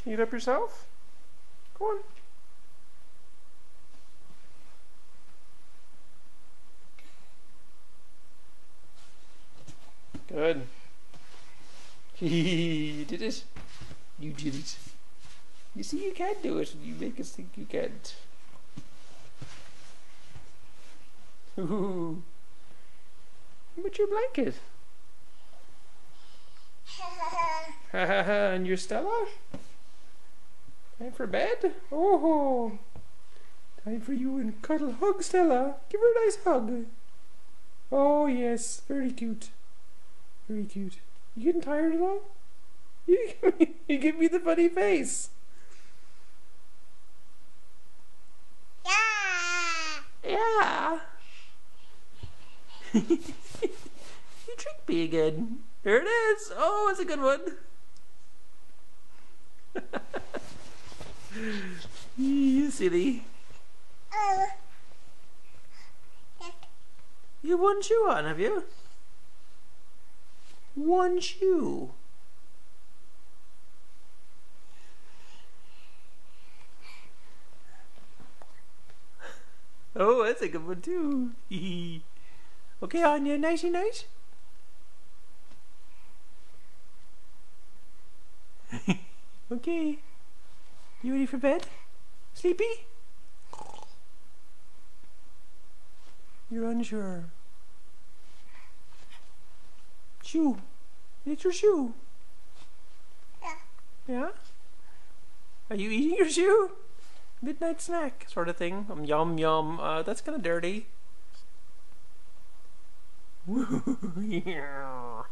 Eat up yourself? Go on. Good. You did it. You did it. You see, you can do it. You make us think you can't. Ooh. What's your blanket? And your Stella? Time for bed? Oh, time for you and cuddle. Hug Stella. Give her a nice hug. Oh yes, very cute. Very cute. You getting tired at all? You give me the funny face. Yeah. You tricked me again. There it is. Oh, it's a good one. You silly. You have one shoe on, have you? One shoe. Oh, that's a good one too. Okay, Anya, nicey nice. Okay. You ready for bed? Sleepy? You're unsure. Shoe. It's your shoe. Yeah? Are you eating your shoe? Midnight snack sort of thing. Yum yum. That's kind of dirty. Yeah.